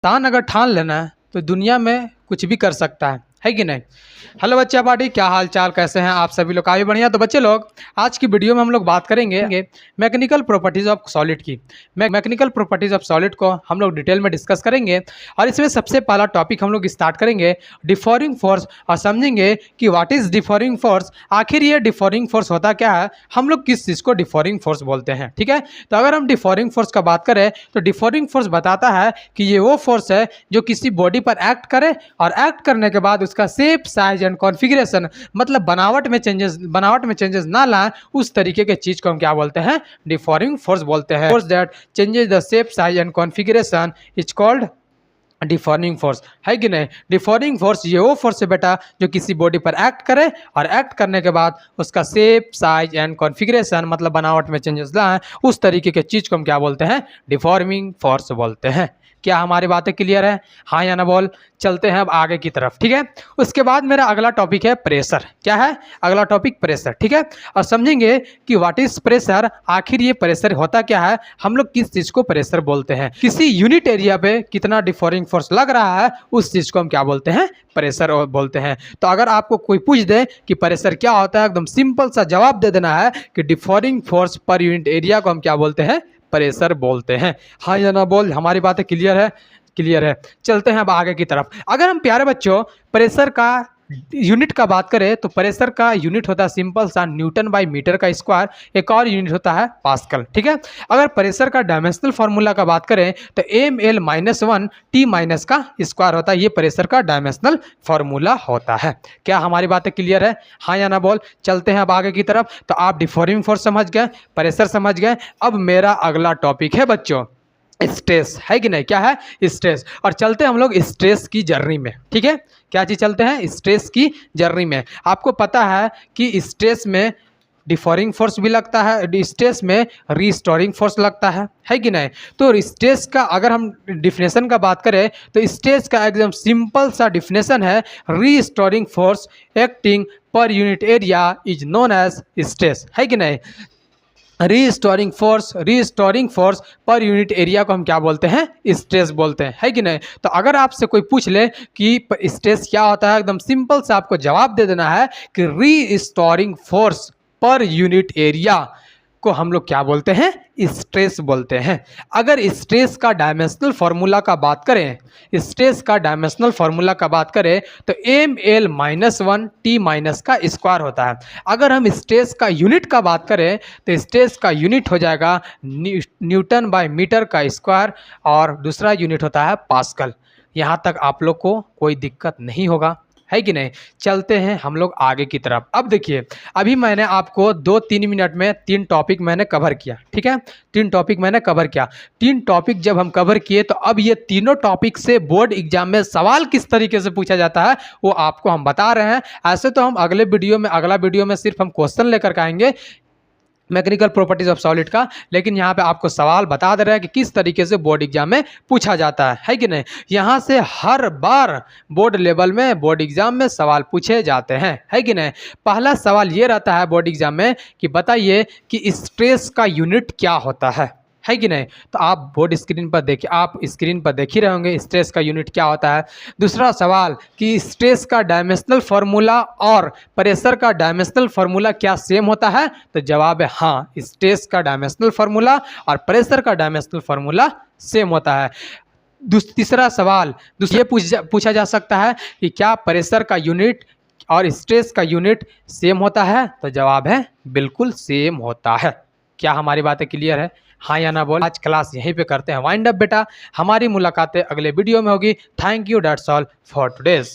इंसान अगर ठान लेना है तो दुनिया में कुछ भी कर सकता है कि नहीं। हेलो बच्चा पार्टी, क्या हाल चाल, कैसे हैं आप सभी लोग? काफ़ी बढ़िया। तो बच्चे लोग, आज की वीडियो में हम लोग बात करेंगे मैकेनिकल प्रॉपर्टीज ऑफ सॉलिड की। मैकेनिकल प्रॉपर्टीज ऑफ सॉलिड को हम लोग डिटेल में डिस्कस करेंगे और इसमें सबसे पहला टॉपिक हम लोग स्टार्ट करेंगे डिफॉरिंग फोर्स, और समझेंगे कि व्हाट इज डिफॉरिंग फोर्स, आखिर ये डिफॉरिंग फोर्स होता क्या है, हम लोग किस चीज़ को डिफॉरिंग फोर्स बोलते हैं। ठीक है, तो अगर हम डिफॉरिंग फोर्स का बात करें तो डिफॉरिंग फोर्स बताता है कि ये वो फोर्स है जो किसी बॉडी पर एक्ट करे और एक्ट करने के बाद उसका शेप, साइज एंड कॉन्फ़िगरेशन, मतलब बनावट में चेंजेस ना लाए, उस तरीके के चीज को हम क्या बोलते हैं? डिफॉरिंग फोर्स बोलते हैं। Force that changes the shape, size and configuration is called deforming force, है कि नहीं। डिफॉर्मिंग फोर्स ये वो फोर्स है बेटा जो किसी बॉडी पर एक्ट करे और एक्ट करने के बाद उसका शेप, साइज एंड कॉन्फ़िगरेशन, मतलब बनावट में चेंजेस लाए, उस तरीके के चीज को हम क्या बोलते हैं? डिफॉर्मिंग फोर्स बोलते हैं। क्या हमारी बातें क्लियर है? हाँ या ना बोल। चलते हैं अब आगे की तरफ। ठीक है, उसके बाद मेरा अगला टॉपिक है प्रेशर। क्या है अगला टॉपिक? प्रेशर। ठीक है, और समझेंगे कि व्हाट इज प्रेशर, आखिर ये प्रेशर होता क्या है, हम लोग किस चीज को प्रेशर बोलते हैं, किसी यूनिट एरिया पे कितना डिफॉरिंग फोर्स लग रहा है, उस चीज को हम क्या बोलते हैं? प्रेशर बोलते हैं। तो अगर आपको कोई पूछ दे कि प्रेशर क्या होता है, एकदम सिंपल सा जवाब दे देना है कि डिफॉरिंग फोर्स पर यूनिट एरिया को हम क्या बोलते हैं? प्रेशर बोलते हैं। हाँ या ना बोल। हमारी बातें क्लियर है? क्लियर है। चलते हैं अब आगे की तरफ। अगर हम प्यारे बच्चों प्रेशर का यूनिट का बात करें तो प्रेशर का यूनिट होता है सिंपल सा न्यूटन बाई मीटर का स्क्वायर, एक और यूनिट होता है पास्कल। ठीक है, अगर प्रेशर का डायमेंशनल फार्मूला का बात करें तो ml-1 T माइनस का स्क्वायर होता है, ये प्रेशर का डायमेंशनल फार्मूला होता है। क्या हमारी बातें क्लियर है? हाँ या ना बोल। चलते हैं अब आगे की तरफ। तो आप डिफॉर्मिंग फोर्स समझ गए, प्रेशर समझ गए। अब मेरा अगला टॉपिक है बच्चों स्ट्रेस, है कि नहीं। क्या है? स्ट्रेस। और चलते हम लोग स्ट्रेस की जर्नी में। ठीक है, क्या चीज? चलते हैं स्ट्रेस की जर्नी में। आपको पता है कि स्ट्रेस में डिफॉरिंग फोर्स भी लगता है, स्ट्रेस में रीस्टोरिंग फोर्स लगता है कि नहीं। तो स्ट्रेस का अगर हम डिफिनेशन का बात करें तो स्ट्रेस का एकदम सिंपल सा डिफिनेशन है, restoring force acting per unit area is known as stress, है कि नहीं। Restoring force per unit area को हम क्या बोलते हैं? स्ट्रेस बोलते हैं, है कि नहीं। तो अगर आपसे कोई पूछ ले कि स्ट्रेस क्या होता है, एकदम सिंपल से आपको जवाब दे देना है कि restoring force per unit area को हम लोग क्या बोलते हैं? स्ट्रेस बोलते हैं। अगर स्ट्रेस का डायमेंशनल फार्मूला का बात करें, तो ml-1 T माइनस का स्क्वायर होता है। अगर हम स्ट्रेस का यूनिट का बात करें तो स्ट्रेस का यूनिट हो जाएगा न्यूटन बाय मीटर का स्क्वायर, और दूसरा यूनिट होता है पास्कल। यहाँ तक आप लोग को कोई दिक्कत नहीं होगा, है कि नहीं। चलते हैं हम लोग आगे की तरफ। अब देखिए, अभी मैंने आपको 2-3 मिनट में 3 टॉपिक मैंने कवर किया। ठीक है, 3 टॉपिक मैंने कवर किया। 3 टॉपिक जब हम कवर किए तो अब ये तीनों टॉपिक से बोर्ड एग्जाम में सवाल किस तरीके से पूछा जाता है वो आपको हम बता रहे हैं। ऐसे तो हम अगला वीडियो में सिर्फ हम क्वेश्चन लेकर के आएंगे मैकेनिकल प्रॉपर्टीज ऑफ सॉलिड का, लेकिन यहाँ पे आपको सवाल बता दे रहा है कि किस तरीके से बोर्ड एग्जाम में पूछा जाता है कि नहीं। यहाँ से हर बार बोर्ड लेवल में, बोर्ड एग्जाम में सवाल पूछे जाते हैं, है कि नहीं। पहला सवाल ये रहता है बोर्ड एग्जाम में कि बताइए कि स्ट्रेस का यूनिट क्या होता है कि नहीं। तो आप बोर्ड स्क्रीन पर देखिए, आप स्क्रीन पर देख ही रहे होंगे स्ट्रेस का यूनिट क्या होता है। दूसरा सवाल कि स्ट्रेस का डायमेंशनल फार्मूला और प्रेशर का डायमेंशनल फार्मूला क्या सेम होता है, तो जवाब है हाँ, स्ट्रेस का डायमेंशनल फार्मूला और प्रेशर का डायमेंशनल फार्मूला सेम होता है। तीसरा सवाल ये पूछा जा सकता है कि क्या प्रेशर का यूनिट और स्ट्रेस का यूनिट सेम होता है, तो जवाब है बिल्कुल सेम होता है। क्या हमारी बातें क्लियर है? हाँ या ना बोल। आज क्लास यहीं पे करते हैं वाइंड अप बेटा। हमारी मुलाकातें अगले वीडियो में होगी। Thank you, that's all for today's.